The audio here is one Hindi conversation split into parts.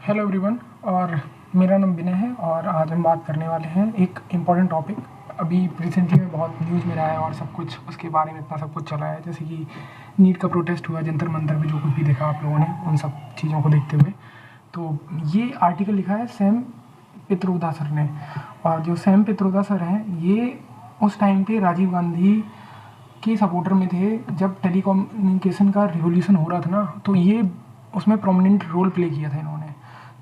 Hello everyone. और मेरा नाम विनय है और आज हम बात करने वाले हैं एक इम्पॉर्टेंट टॉपिक। अभी रिसेंटली में बहुत न्यूज़ में रहा है और सब कुछ उसके बारे में इतना सब कुछ चला है, जैसे कि नीट का प्रोटेस्ट हुआ, जंतर मंतर पे जो कुछ भी देखा आप लोगों ने उन सब चीज़ों को देखते हुए। तो ये आर्टिकल लिखा है सैम पित्रोदा सर ने। और जो सैम पित्रोदा सर हैं ये उस टाइम पे राजीव गांधी के सपोर्टर में थे जब टेलीकम्युनिकेशन का रिवॉल्यूशन हो रहा था ना, तो ये उसमें प्रोमिनेंट रोल प्ले किया था इन्होंने।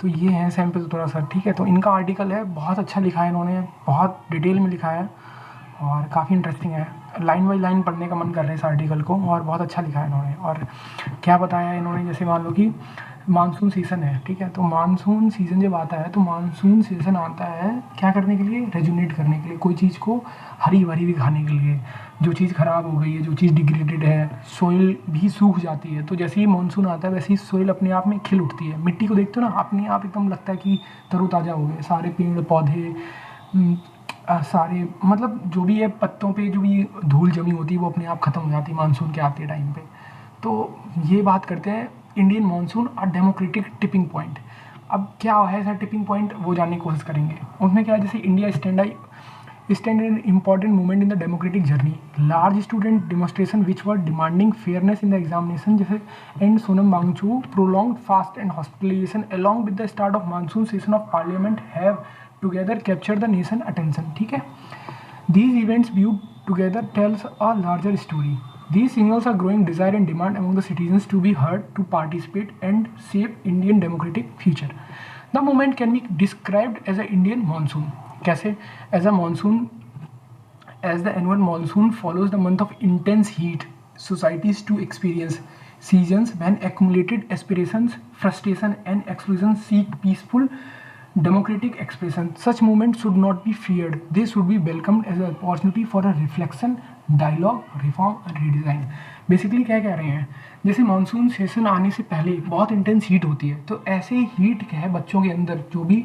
तो ये हैं सैम पित्रोदा सर, ठीक है। तो इनका आर्टिकल है, बहुत अच्छा लिखा है इन्होंने, बहुत डिटेल में लिखा है और काफ़ी इंटरेस्टिंग है। लाइन बाई लाइन पढ़ने का मन कर रहा है इस आर्टिकल को, और बहुत अच्छा लिखा है इन्होंने। और क्या बताया है इन्होंने, जैसे मान लो कि मानसून सीज़न है, ठीक है। तो मानसून सीज़न जब आता है तो मानसून सीज़न आता है क्या करने के लिए, रेजुनेट करने के लिए, कोई चीज़ को हरी भरी दिखाने के लिए। जो चीज़ ख़राब हो गई है, जो चीज़ डिग्रेडेड है, सोइल भी सूख जाती है। तो जैसे ही मानसून आता है वैसे ही सोइल अपने आप में खिल उठती है। मिट्टी को देखते हो ना, अपने आप एकदम लगता है कि तरोताज़ा हो गए सारे पेड़ पौधे। सारे मतलब जो भी है पत्तों पे जो भी धूल जमी होती है वो अपने आप ख़त्म हो जाती है मानसून के आते टाइम पे। तो ये बात करते हैं इंडियन मानसून और डेमोक्रेटिक टिपिंग पॉइंट। अब क्या है ऐसा टिपिंग पॉइंट, वो जानने की कोशिश करेंगे। उसमें क्या है, जैसे India stand an important moment in the democratic journey. Large student demonstration which were demanding fairness in the examination जैसे and Sonam Wangchu, prolonged fast and hospitalization along with the start of monsoon session of parliament have together captured the nation attention, ठीक है। These events viewed together tells a larger story. These signals a growing desire and demand among the citizens to be heard, to participate and shape Indian democratic future. The moment can be described as an Indian monsoon. कैसे? As a monsoon, as the annual monsoon follows the month of intense heat, societies to experience seasons when accumulated aspirations, frustration, and exclusion seek peaceful democratic expression. Such movements should not be feared. They should be welcomed as an opportunity for a reflection, dialogue, reform and redesign. Basically क्या कह रहे हैं, जैसे मानसून सेशन आने से पहले बहुत इंटेंस हीट होती है, तो ऐसे हीट क्या है बच्चों के अंदर जो भी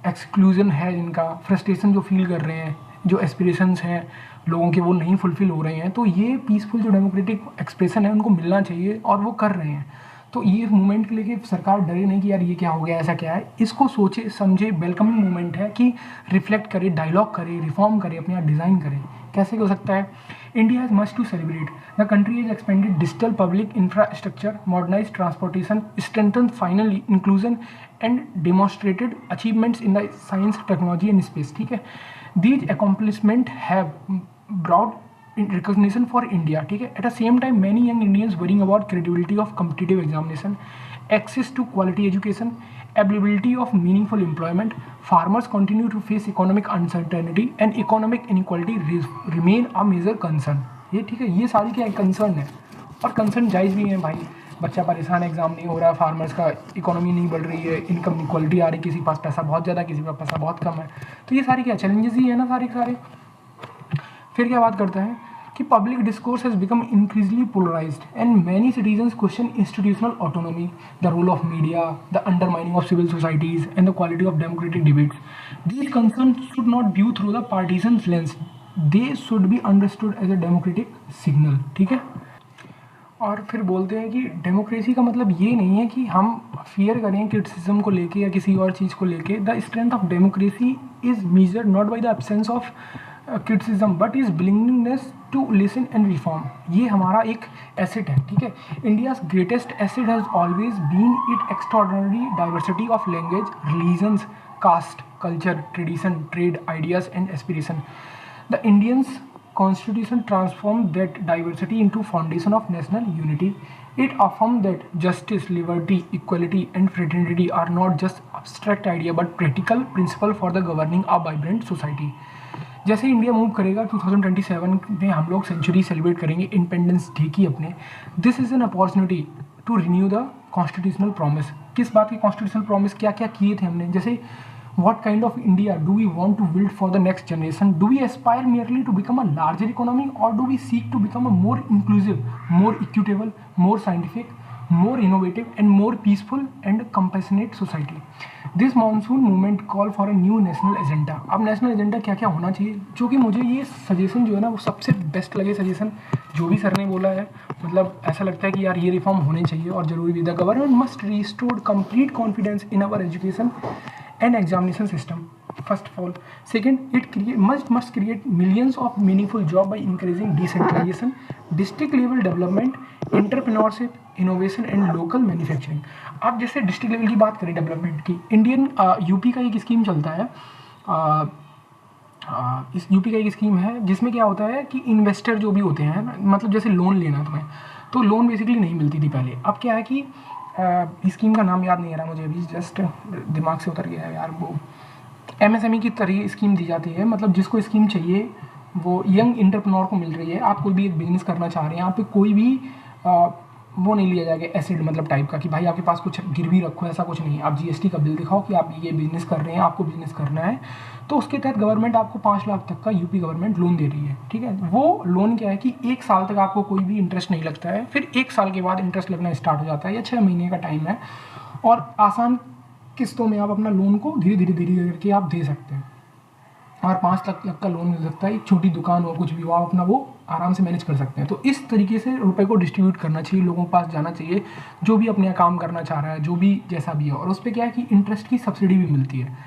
एक्सक्लूजन है, जिनका फ्रस्ट्रेशन जो फील कर रहे हैं, जो एस्पिरेशंस हैं लोगों के वो नहीं फुलफिल हो रहे हैं, तो ये पीसफुल जो डेमोक्रेटिक एक्सप्रेशन है उनको मिलना चाहिए और वो कर रहे हैं। तो ये मूवमेंट के लिए कि सरकार डरे नहीं कि यार ये क्या हो गया, ऐसा क्या है, इसको सोचे समझे वेलकमिंग मूवमेंट है कि रिफ्लेक्ट करे, डायलॉग करे, रिफॉर्म करे, अपने आप डिज़ाइन करे। कैसे हो सकता है, India has much to celebrate. The country has expanded digital public infrastructure, modernise transportation, strengthen finally inclusion and demonstrated achievements in the science technology and space, ठीक है। These accomplishments have brought in recognition for India, ठीक है। At the same time, many young Indians worrying about credibility of competitive examination, access to quality education, availability of meaningful employment. Farmers continue to face economic uncertainty and economic inequality remain a major concern. ये ठीक है, ये सारी क्या कंसर्न है और कंसर्न जायज़ भी है भाई। बच्चा परेशान, एग्जाम नहीं हो रहा, फार्मर्स का इकोनॉमी नहीं बढ़ रही है, इनकम इक्वलिटी आ रही, किसी के पास पैसा बहुत ज़्यादा, किसी के पास पैसा बहुत कम है। तो ये सारी क्या चैलेंजेस ही है ना सारे के सारे। फिर क्या बात करता है कि public discourse has become increasingly polarised and many citizens question institutional autonomy, the role of media, the undermining of civil societies and the quality of democratic debates. These concern should not view through the partisan lens, they should be understood as a democratic signal, ठीक है। और फिर बोलते हैं कि डेमोक्रेसी का मतलब ये नहीं है कि हम फियर करें क्रिटिसिज्म को लेके या किसी और चीज़ को लेके। The strength of democracy is measured not by the absence of criticism but is willingness to listen and reform. ये हमारा एक एसेट है, ठीक है। India's greatest asset has always been it extraordinary diversity of language, religions, caste, culture, tradition, trade, ideas and aspiration. The Indian's constitution transformed that diversity into foundation of national unity. It affirmed that justice, liberty, equality and fraternity are not just abstract idea but practical principle for the governing a vibrant society. जैसे इंडिया मूव करेगा 2027 में हम लोग सेंचुरी सेलिब्रेट करेंगे इंडिपेंडेंस डे की अपने। This is an opportunity to renew the constitutional promise. किस बात की कॉन्स्टिट्यूशनल प्रॉमिस, क्या क्या किए थे हमने, जैसे what kind of India do we want to build for the next generation? Do we aspire merely to become a larger economy or do we seek to become a more inclusive, more equitable, more scientific, more innovative and more peaceful and compassionate society. This monsoon movement call for a new national agenda. अब national agenda क्या क्या होना चाहिए, जो कि मुझे ये सजेशन जो है ना वो सबसे बेस्ट लगे सजेशन जो भी सर ने बोला है, मतलब ऐसा लगता है कि यार ये रिफॉर्म होने चाहिए और जरूरी भी। The government must restore complete confidence in our education and examination system, first of all. Second, must create millions of meaningful job by encouraging decentralization, district level development, entrepreneurship, innovation and local manufacturing. अब जैसे डिस्ट्रिक्ट लेवल की बात करें डेवलपमेंट की, इंडियन यूपी का एक स्कीम चलता है, इस यूपी का एक स्कीम है जिसमें क्या होता है कि इन्वेस्टर जो भी होते हैं, मतलब जैसे लोन लेना तुम्हें, तो लोन बेसिकली नहीं मिलती थी पहले। अब क्या है कि स्कीम का नाम याद नहीं आ रहा मुझे अभी, जस्ट दिमाग से उतर गया है यार। वो एमएसएमई की तरह स्कीम दी जाती है, मतलब जिसको स्कीम चाहिए वो यंग एंटरप्रेन्योर को मिल रही है। आप कोई भी एक बिजनेस करना चाह रहे हैं, यहाँ पे कोई भी वो नहीं लिया जाएगा एसिड मतलब टाइप का कि भाई आपके पास कुछ गिरवी रखो, ऐसा कुछ नहीं। आप जीएसटी का बिल दिखाओ कि आप ये बिजनेस कर रहे हैं, आपको बिजनेस करना है, तो उसके तहत गवर्नमेंट आपको 5 लाख तक का यूपी गवर्नमेंट लोन दे रही है। ठीक है, वो लोन क्या है कि 1 साल तक आपको कोई भी इंटरेस्ट नहीं लगता है, फिर 1 साल के बाद इंटरेस्ट लगना स्टार्ट हो जाता है, या 6 महीने का टाइम है, और आसान किस्तों में आप अपना लोन को धीरे धीरे करके आप दे सकते हैं, और 5 लाख तक का लोन मिल सकता है। एक छोटी दुकान हो, कुछ भी हो, आप अपना वो आराम से मैनेज कर सकते हैं। तो इस तरीके से रुपए को डिस्ट्रीब्यूट करना चाहिए, लोगों के पास जाना चाहिए, जो भी अपने यहाँ काम करना चाह रहा है, जो भी जैसा भी है, और उस पर क्या है कि इंटरेस्ट की सब्सिडी भी मिलती है।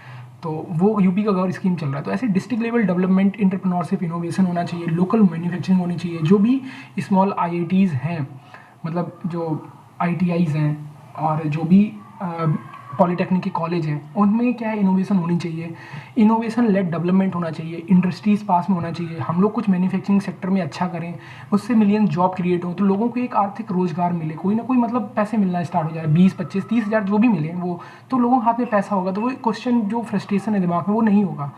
तो वो यूपी का गवर्नमेंट स्कीम चल रहा है। तो ऐसे district level development, entrepreneurship, innovation होना चाहिए, लोकल मैन्युफैक्चरिंग होनी चाहिए। जो भी स्मॉल आईआईटीज़ हैं, मतलब जो आईटीआईज़ हैं, और जो भी पॉलीटेक्निक के कॉलेज हैं, उनमें क्या है इनोवेशन होनी चाहिए, इनोवेशन लेड डेवलपमेंट होना चाहिए, इंडस्ट्रीज़ पास में होना चाहिए। हम लोग कुछ मैन्युफैक्चरिंग सेक्टर में अच्छा करें, उससे मिलियन जॉब क्रिएट हो, तो लोगों को एक आर्थिक रोजगार मिले, कोई ना कोई मतलब पैसे मिलना स्टार्ट हो जाए, 20, 25, 30 हज़ार जो भी मिले वो, तो लोगों के हाथ में पैसा होगा, तो वो क्वेश्चन जो फ्रस्ट्रेशन है दिमाग में वो नहीं होगा।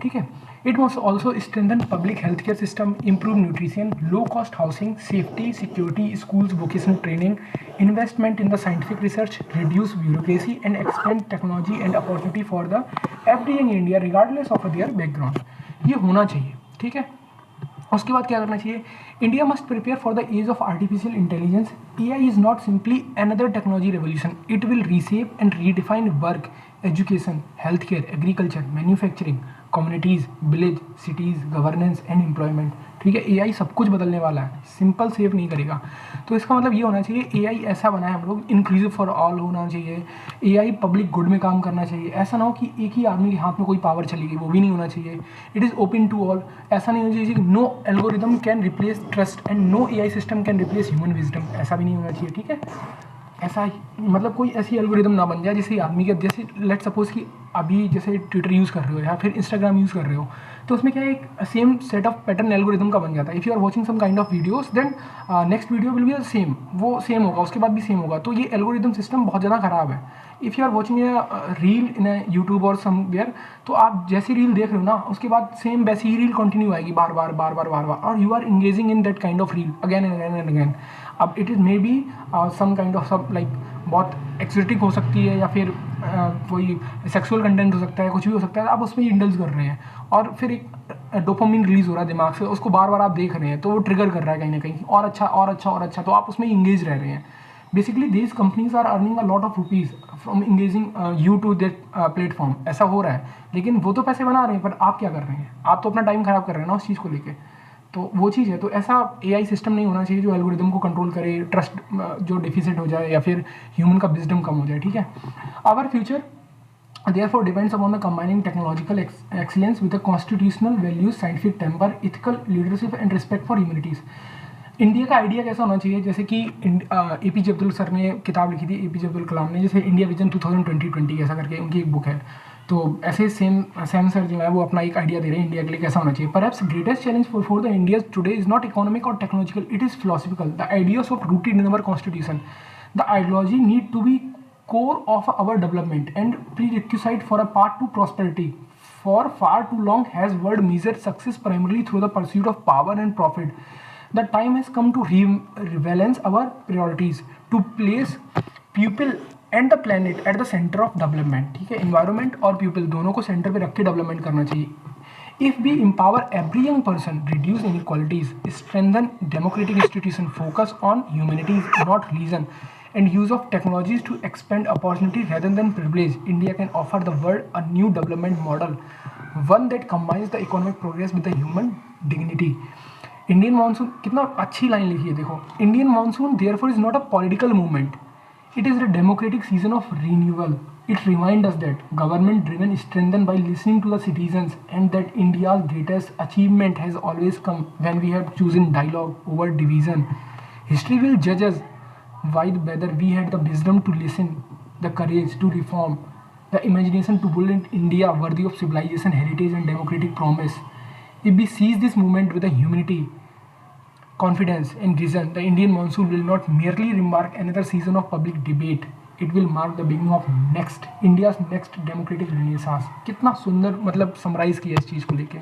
ठीक है, it must also strengthen public healthcare system, improve nutrition, low cost housing, safety, security, schools, vocational training, investment in the scientific research, reduce bureaucracy and expand technology and opportunity for the every in India regardless of their background. ये होना चाहिए। ठीक है, उसके बाद क्या करना चाहिए, India must prepare for the age of artificial intelligence. AI is not simply another technology revolution, it will reshape and redefine work, education, health care, agriculture, manufacturing, communities, village, cities, governance and employment. ठीक है, AI सब कुछ बदलने वाला है, सिंपल सेव नहीं करेगा। तो इसका मतलब ये होना चाहिए AI ऐसा बना है हम लोग, इंक्लूसिव फॉर ऑल होना चाहिए, AI पब्लिक गुड में काम करना चाहिए। ऐसा ना हो कि एक ही आदमी के हाथ में कोई पावर चली गई, वो भी नहीं होना चाहिए। It is open to all, ऐसा नहीं होना चाहिए कि no algorithm can replace trust and no AI system can replace human wisdom, ऐसा भी नहीं होना चाहिए। ठीक है, ऐसा मतलब कोई ऐसी एल्गोरिदम ना बन जाए जिससे आदमी के, जैसे लेट सपोज कि अभी जैसे ट्विटर यूज़ कर रहे हो या फिर इंस्टाग्राम यूज़ कर रहे हो, तो उसमें क्या है एक same set of pattern algorithm का बन जाता है। If you are watching some kind of videos then next video will be the same, वो सेम होगा, उसके बाद भी सेम होगा। तो ये एल्गोरिदम सिस्टम बहुत ज़्यादा ख़राब है। If you are watching reel in YouTube और समवेयर, तो आप जैसी रील देख रहे हो ना, उसके बाद सेम वैसी ही रील कंटिन्यू आएगी बार बार बार बार बार बार, और you are engaging in that kind of reel again and again and again. अब it is maybe some kind of सब लाइक बहुत एक्सोटिक हो सकती है, या फिर कोई सेक्सुअल कंटेंट हो सकता है, कुछ भी हो सकता है, आप उसमें इंडल्ज कर रहे हैं, और फिर एक डोपामिन रिलीज हो रहा है दिमाग से, उसको बार बार आप देख रहे हैं, तो वो ट्रिगर कर रहा है कहीं ना कहीं, और अच्छा और अच्छा और अच्छा, तो आप उसमें इंगेज रह रहे हैं। Basically these companies are earning a lot of rupees from engaging you to that platform, ऐसा हो रहा है। लेकिन वो तो पैसे बना रहे हैं, पर आप क्या कर रहे हैं, आप तो अपना टाइम खराब कर रहे हैं ना उस चीज़ को लेकर। तो वो चीज़ है। तो ऐसा AI सिस्टम नहीं होना चाहिए जो एल्गोरिदम को कंट्रोल करे, ट्रस्ट जो डिफिसिट हो जाए, या फिर ह्यूमन का विजडम कम हो जाए। ठीक है, our future therefore depends upon the combining technological excellence with the constitutional values, scientific temper, ethical leadership and respect for humanities. India का आइडिया कैसा होना चाहिए, जैसे कि APJ अब्दुल सर ने किताब लिखी थी, APJ अब्दुल कलाम ने, जैसे इंडिया विजन 2020 ऐसा करके उनकी एक बुक है। तो ऐसे सेम सर जो है वो अपना एक आइडिया दे रहे हैं इंडिया के लिए कैसा होना चाहिए। Perhaps greatest challenge for the India today is not economic or technological, it is philosophical. The ideas of rooted in our constitution, the ideology need to be core of our development and prerequisite for a path to prosperity. For far too long has world measured success primarily through the pursuit of power and profit. The time has come to rebalance our priorities, to place people and the planet at the center of development. ठीक है, environment और people दोनों को center पे रख के development करना चाहिए। If we empower every young person, reduce inequalities, strengthen democratic institutions, focus on humanities, not religion, and use of technologies to expand opportunity rather than privilege, India can offer the world a new development model, one that combines the economic progress with the human dignity. Indian monsoon, कितना अच्छी लाइन लिखी है देखो, Indian monsoon therefore is not a political movement, it is a democratic season of renewal. It reminds us that government driven is strengthened by listening to the citizens, and that India's greatest achievement has always come when we have chosen dialogue over division. History will judge us by whether we had the wisdom to listen, the courage to reform, the imagination to build an India worthy of civilization, heritage, and democratic promise. If we seize this moment with a humility, confidence, and vision, the Indian monsoon will not merely mark another season of public debate. It will mark the beginning of India's next democratic renaissance. कितना सुंदर मतलब समराइज किया इस चीज़ को लेके।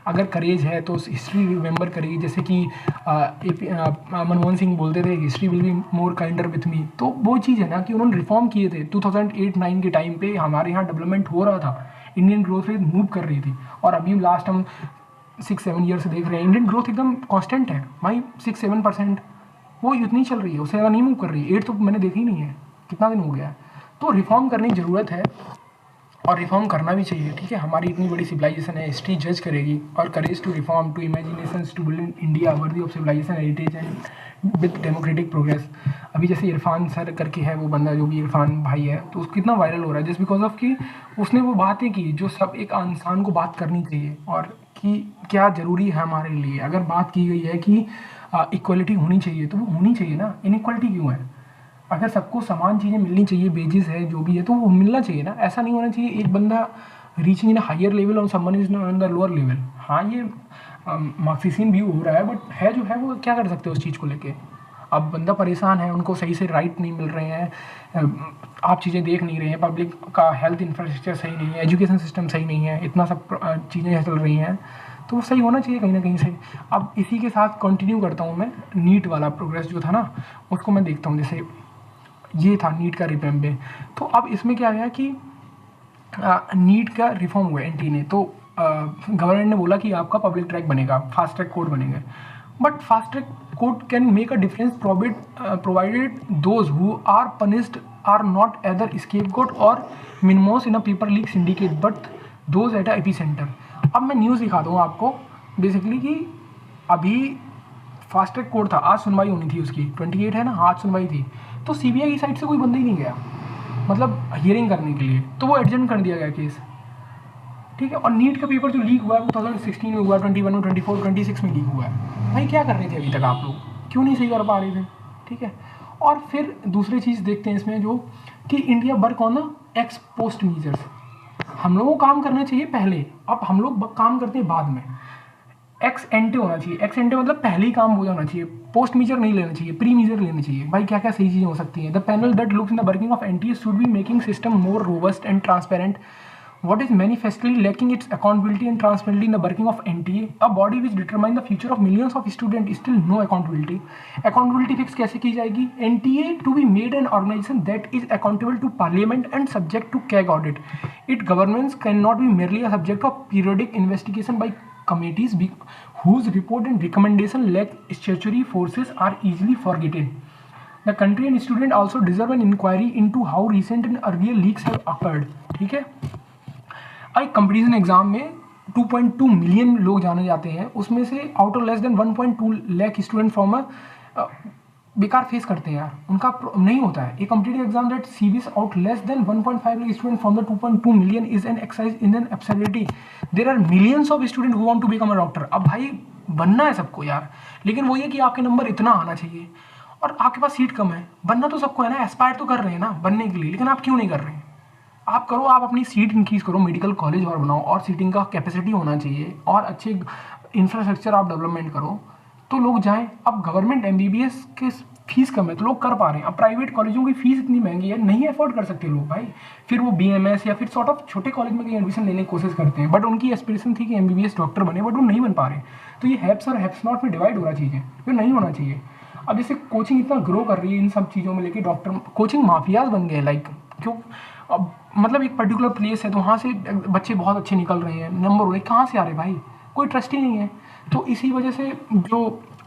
अगर करेज है तो हिस्ट्री रिमेंबर करेगी, जैसे कि मनमोहन सिंह बोलते थे history will be more kinder with me, तो वो चीज़ है ना कि उन्होंने रिफॉर्म किए थे 2008-9 के टाइम पे, हमारे यहाँ डेवलपमेंट हो रहा था, इंडियन ग्रोथ रेट मूव कर रही थी, और अभी लास्ट हम 6-7 ईयर से देख रहे हैं इंडियन ग्रोथ एकदम कांस्टेंट है भाई, 6-7%, वो इतनी चल रही है, उससे ज़्यादा नहीं मूव कर रही है। 8 तो मैंने देखी ही नहीं है, कितना दिन हो गया है। तो रिफॉर्म करने की ज़रूरत है, और रिफॉर्म करना भी चाहिए, ठीक है। हमारी इतनी बड़ी सिविलाइजेशन है, हिस्ट्री जज करेगी, और courage to reform, to imagination, to build India worthy of civilisation, heritage and with democratic progress. अभी जैसे इरफान सर करके है वो बंदा, जो भी इरफान भाई है, तो उसको कितना वायरल हो रहा है जस्ट बिकॉज ऑफ कि उसने वो बातें की जो सब एक इंसान को बात करनी चाहिए, और कि क्या ज़रूरी है हमारे लिए। अगर बात की गई है कि इक्वलिटी होनी चाहिए, तो वो होनी चाहिए ना, इनइक्वलिटी क्यों है? अगर सबको समान चीज़ें मिलनी चाहिए, बेजिस है जो भी है, तो वो मिलना चाहिए ना। ऐसा नहीं होना चाहिए एक बंदा रीचिंग इन हायर लेवल और someone is in the lower level. हाँ, ये मार्क्सिज्म भी हो रहा है, बट है जो है वो क्या कर सकते हैं उस चीज़ को लेके। अब बंदा परेशान है, उनको सही से राइट नहीं मिल रहे हैं, आप चीज़ें देख नहीं रहे हैं, पब्लिक का हेल्थ इंफ्रास्ट्रक्चर सही नहीं है, एजुकेशन सिस्टम सही नहीं है, इतना सब चीज़ें चल रही हैं, तो वो सही होना चाहिए कहीं ना कहीं से। अब इसी के साथ कंटिन्यू करता हूँ मैं, नीट वाला प्रोग्रेस जो था ना, उसको मैं देखता हूँ। जैसे ये था नीट का रिपेम्बे, तो अब इसमें क्या गया कि नीट का रिफॉर्म हुआ एनटी ने, तो गवर्नमेंट ने बोला कि आपका पब्लिक ट्रैक बनेगा, फास्ट ट्रैक कोर्ट बनेंगे, but fast track court can make a difference provided those who are punished are not either scapegoat or minnows in a paper leak syndicate but those at a epicentre. अब मैं न्यूज़ दिखा दूँ आपको बेसिकली कि अभी फास्ट ट्रैक कोर्ट था, आज सुनवाई होनी थी उसकी, 28 है ना, आज सुनवाई थी, तो सीबीआई की साइड से कोई बंदा ही नहीं गया, मतलब हियरिंग करने के लिए, तो वो एडजर्न कर दिया गया केस, ठीक है। और नीट का पेपर जो लीक हुआ है वो 2016 में हुआ, 21 में, 24, 26 में लीक हुआ है। भाई क्या कर रहे थे अभी तक आप लोग, क्यों नहीं सही कर पा रहे थे, ठीक है। और फिर दूसरी चीज़ देखते हैं इसमें, जो कि India work on the x post measures. हम लोगों को काम करना चाहिए पहले, अब हम लोग काम करते हैं बाद में। एक्स एंटे होना चाहिए, एक्स एंटे मतलब पहले ही काम हो जाना चाहिए, पोस्ट मीजर नहीं लेना चाहिए, प्री मीजर लेना चाहिए। भाई क्या क्या सही चीज़ें हो सकती हैं। The panel that looks in the working of NTA should be making system more robust and transparent. What is manifestly lacking its accountability and transparency in the working of NTA, a body which determines the future of millions of students, still no accountability. Accountability fix कैसे की जाएगी? NTA to be made an organization that is accountable to Parliament and subject to CAG audit. Its governance cannot be merely a subject of periodic investigation by committees whose report and recommendation lack statutory forces are easily forgotten. The country and student also deserve an inquiry into how recent and earlier leaks have occurred. ठीक है, एक कंपटीशन एग्जाम में 2.2 मिलियन लोग जाने जाते हैं, उसमें से out of less than 1.2 lakh student from बेकार फेस करते हैं यार, उनका नहीं होता है। A competitive exam that sieves out less than 1.5 lakh student from the 2.2 million is an exercise in an absurdity. There are millions of student who want to become a doctor. अब भाई बनना है सबको यार, लेकिन वो ये कि आपके नंबर इतना आना चाहिए और आपके पास सीट कम है। बनना तो सबको है ना, एस्पायर तो कर रहे हैं ना बनने के लिए, लेकिन आप क्यों नहीं कर रहे हैं? आप करो, आप अपनी सीट इंक्रीज़ करो, मेडिकल कॉलेज और बनाओ, और सीटिंग का कैपेसिटी होना चाहिए, और अच्छे इंफ्रास्ट्रक्चर आप डेवलपमेंट करो तो लोग जाएं। अब गवर्नमेंट एमबीबीएस के फीस कम है तो लोग कर पा रहे हैं, अब प्राइवेट कॉलेजों की फीस इतनी महंगी है, नहीं अफोर्ड कर सकते लोग भाई, फिर वो बीएमएस या फिर सॉर्ट ऑफ छोटे कॉलेज में कहीं एडमिशन लेने की कोशिश करते हैं, बट उनकी एस्पिरेशन थी कि एमबीबीएस डॉक्टर बने, बट वो नहीं बन पा रहे। तो ये हैप्स और हैप्स नॉट में डिवाइड हो रहा चीज़ें, जो नहीं होना चाहिए। अब जैसे कोचिंग इतना ग्रो कर रही है इन सब चीज़ों में लेके, डॉक्टर कोचिंग माफियाज बन गए लाइक, क्यों? अब मतलब एक पर्टिकुलर प्लेस है तो वहाँ से बच्चे बहुत अच्छे निकल रहे हैं, नंबर हो रहे, कहाँ से आ रहे भाई? कोई ट्रस्ट ही नहीं है। तो इसी वजह से जो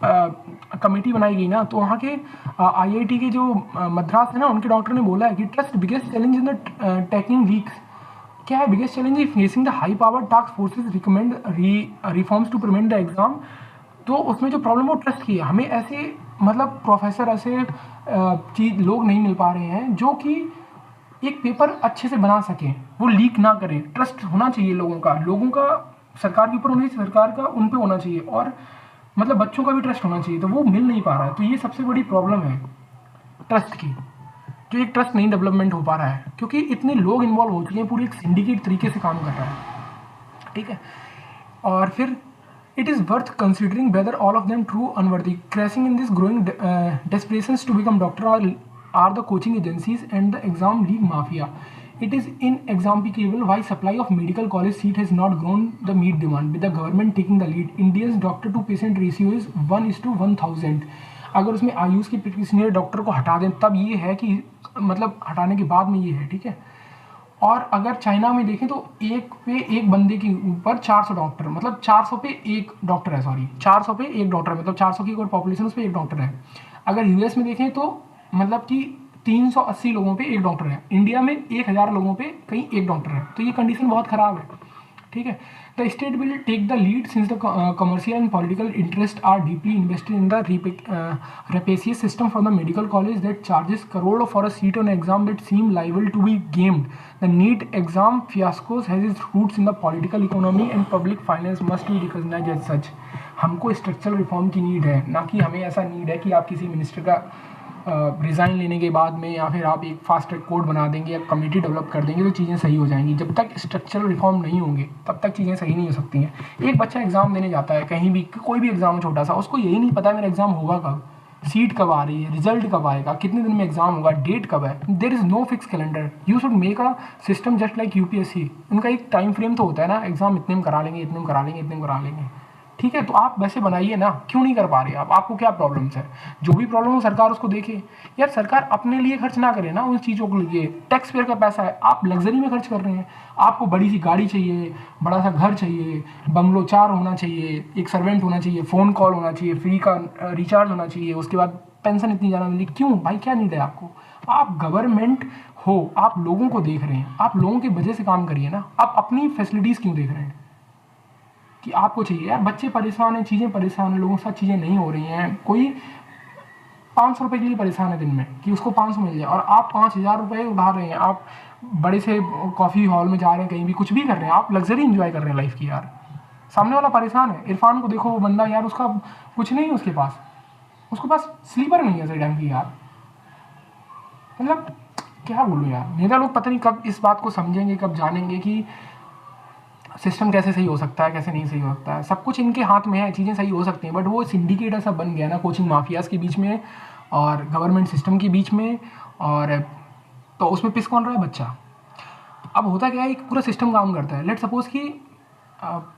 कमेटी बनाई गई ना, तो वहाँ के IIT के जो मद्रास है ना, उनके डॉक्टर ने बोला है कि trust biggest challenge in the tackling weeks. क्या है biggest challenge? Facing the high power task forces recommend reforms to prevent the exam. तो उसमें जो प्रॉब्लम वो ट्रस्ट की है। हमें ऐसे मतलब प्रोफेसर, ऐसे चीज लोग नहीं मिल पा रहे हैं जो कि एक पेपर अच्छे से बना सकें, वो लीक ना करें। ट्रस्ट होना चाहिए लोगों का सरकार के ऊपर होना चाहिए, सरकार का उन पे होना चाहिए, और मतलब बच्चों का भी ट्रस्ट होना चाहिए। तो वो मिल नहीं पा रहा है। तो ये सबसे बड़ी प्रॉब्लम है ट्रस्ट की, जो एक ट्रस्ट नहीं डेवलपमेंट हो पा रहा है, क्योंकि इतने लोग इन्वॉल्व हो चुके हैं, पूरी एक सिंडिकेट तरीके से काम कर रहा है। ठीक है। और फिर it is worth considering whether all of them true unworthy. Crashing in this growing desperations to become doctor are the coaching agencies and the exam league mafia. It is inexplicable why supply of medical college seat has not grown the meet demand, with the government taking the lead. India's doctor to patient ratio is 1:1000. अगर उसमें आयुष के प्रीवियस डॉक्टर को हटा दें तब ये है कि मतलब हटाने के बाद में ये है। ठीक है। और अगर चाइना में देखें तो एक पे एक बंदे के ऊपर 400 डॉक्टर, मतलब 400 पे एक डॉक्टर है, सॉरी 400 पे एक डॉक्टर है, मतलब 400 की कोई पॉपुलेशन उस पर एक डॉक्टर है। अगर यूएस में देखें तो मतलब कि 380 लोगों पे एक डॉक्टर है। इंडिया में 1000 लोगों पे कहीं एक डॉक्टर है। तो ये कंडीशन बहुत ख़राब है। ठीक है। The state will take the lead since the commercial and political interest are deeply invested in the rapacious system for the medical college that charges crore for a seat on exam that seem liable to be gamed. The NEET exam fiascos has its roots in the political economy and public finance must be recognized as such. हमको स्ट्रक्चरल रिफॉर्म की नीड है, ना कि हमें ऐसा नीड है कि आप किसी मिनिस्टर का रिज़ाइन लेने के बाद में या फिर आप एक फास्ट ट्रैक कोड बना देंगे या कमेटी डेवलप कर देंगे तो चीज़ें सही हो जाएंगी। जब तक स्ट्रक्चरल रिफॉर्म नहीं होंगे तब तक चीज़ें सही नहीं हो सकती हैं। एक बच्चा एग्ज़ाम देने जाता है कहीं भी, कोई भी एग्ज़ाम छोटा सा, उसको यही नहीं पता मेरा एग्ज़ाम होगा कब, सीट कब आ रही है, रिजल्ट कब आएगा, कितने दिन में एग्ज़ाम होगा, डेट कब है। There is no fix calendar. You should make a system just like UPSC। उनका एक टाइम फ्रेम तो होता है ना, एग्ज़ाम इतने में करा लेंगे, इतने में करा लेंगे, इतने में करा लेंगे। ठीक है। तो आप वैसे बनाइए ना, क्यों नहीं कर पा रहे आप? आपको क्या प्रॉब्लम्स है? जो भी प्रॉब्लम हो सरकार उसको देखे। यार सरकार अपने लिए खर्च ना करे ना उन चीज़ों के लिए। टैक्स पेयर का पैसा है, आप लग्जरी में खर्च कर रहे हैं। आपको बड़ी सी गाड़ी चाहिए, बड़ा सा घर चाहिए, बंगलो 4 होना चाहिए, एक सर्वेंट होना चाहिए, फ़ोन कॉल होना चाहिए, फ्री का रिचार्ज होना चाहिए, उसके बाद पेंशन इतनी ज़्यादा मिली। क्यों भाई, क्या नीड है आपको? आप गवर्नमेंट हो, आप लोगों को देख रहे हैं, आप लोगों की वजह से काम करिए ना। आप अपनी फैसिलिटीज़ क्यों देख रहे हैं कि आपको चाहिए? यार बच्चे परेशान हैं, चीज़ें परेशान हैं, लोगों के साथ चीज़ें नहीं हो रही हैं। कोई 500 रुपये के लिए परेशान है दिन में कि उसको 500 मिल जाए, और आप 5000 रुपये उड़ा रहे हैं। आप बड़े से कॉफ़ी हॉल में जा रहे हैं, कहीं भी कुछ भी कर रहे हैं, आप लग्जरी इंजॉय कर रहे हैं लाइफ की। यार सामने वाला परेशान है। इरफान को देखो, वो बंदा यार उसका कुछ नहीं है, उसके पास स्लीपर नहीं है सही ढंग की। यार मतलब क्या बोलूँ यार, नेता लोग पता नहीं कब इस बात को समझेंगे, कब जानेंगे कि सिस्टम कैसे सही हो सकता है, कैसे नहीं सही हो सकता है। सब कुछ इनके हाथ में है, चीज़ें सही हो सकती हैं, बट वो सिंडिकेट ऐसा बन गया ना कोचिंग माफियाज़ के बीच में और गवर्नमेंट सिस्टम के बीच में। और तो उसमें पिस कौन रहा है? बच्चा। अब होता क्या है, एक पूरा सिस्टम काम करता है। लेट सपोज कि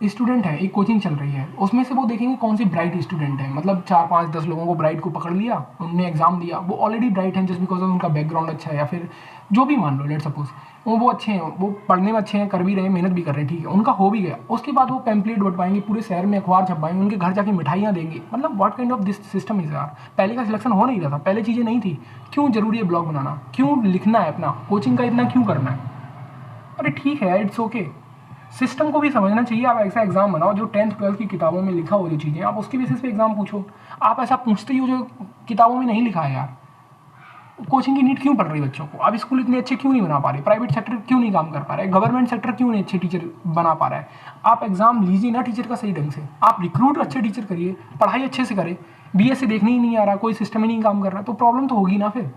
स्टूडेंट है, एक कोचिंग चल रही है, उसमें से वो देखेंगे कौन सी ब्राइट स्टूडेंट है, मतलब 4 5 10 लोगों को ब्राइट को पकड़ लिया, उनने एग्जाम दिया, वो ऑलरेडी ब्राइट हैं जस्ट बिकॉज ऑफ उनका बैकग्राउंड अच्छा है, या फिर जो भी मान लो, लेट सपोज वो अच्छे हैं, वो पढ़ने में अच्छे हैं, कर भी रहे हैं, मेहनत भी कर रहे हैं, ठीक है, उनका हो भी गया। उसके बाद वो पैम्पलेट बटवाएंगे, पूरे शहर में अखबार छपवाएंगे, उनके घर जाके मिठाइयाँ देंगे। मतलब what kind of this system is यार। पहले का सिलेक्शन हो नहीं रहा था, पहले चीज़ें नहीं थी। क्यों जरूरी है ब्लॉग बनाना? क्यों लिखना है अपना कोचिंग का इतना क्यों करना है? अरे ठीक है, इट्स ओके। सिस्टम को भी समझना चाहिए। आप ऐसा एग्जाम बनाओ जो 10th 12th की किताबों में लिखा हो, जो चीज़ें आप उसके बेसिस पे एग्जाम पूछो। आप ऐसा पूछते ही हो जो किताबों में नहीं लिखा है। यार कोचिंग की नीड क्यों पड़ रही है बच्चों को? आप स्कूल इतने अच्छे क्यों नहीं बना पा रहे? प्राइवेट सेक्टर क्यों नहीं काम कर पा रहा है? गवर्नमेंट सेक्टर क्यों नहीं अच्छे टीचर बना पा रहा है? आप एग्जाम लीजिए ना टीचर का सही ढंग से, आप रिक्रूट अच्छे टीचर करिए, पढ़ाई अच्छे से करें। BS से देखने ही नहीं आ रहा, कोई सिस्टम ही नहीं काम कर रहा, तो प्रॉब्लम तो होगी ना फिर।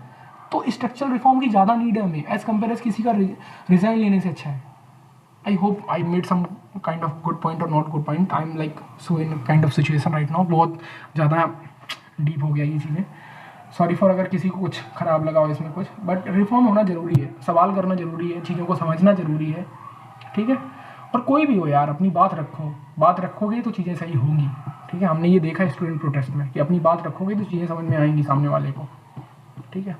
तो स्ट्रक्चरल रिफॉर्म की ज़्यादा नीड है हमें, एज कम्पेयर एज किसी का रिजाइन लेने से अच्छा है। I hope I made some kind of good point or not good point. I'm like so in kind of situation right now. बहुत ज़्यादा डीप हो गया ये चीज़ें। सॉरी फॉर अगर किसी को कुछ ख़राब लगा हो इसमें कुछ, बट रिफॉर्म होना ज़रूरी है, सवाल करना ज़रूरी है, चीज़ों को समझना ज़रूरी है। ठीक है। और कोई भी हो यार, अपनी बात रखो, बात रखोगे तो चीज़ें सही होंगी। ठीक है। हमने ये देखा स्टूडेंट प्रोटेस्ट में कि अपनी बात रखोगे तो चीज़ें समझ में आएंगी सामने वाले को। ठीक है।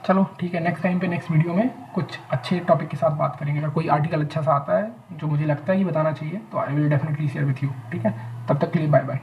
चलो ठीक है, नेक्स्ट टाइम पे नेक्स्ट वीडियो में कुछ अच्छे टॉपिक के साथ बात करेंगे। अगर कोई आर्टिकल अच्छा सा आता है जो मुझे लगता है कि बताना चाहिए तो I will definitely share with you. ठीक है। तब तक के लिए बाय बाय।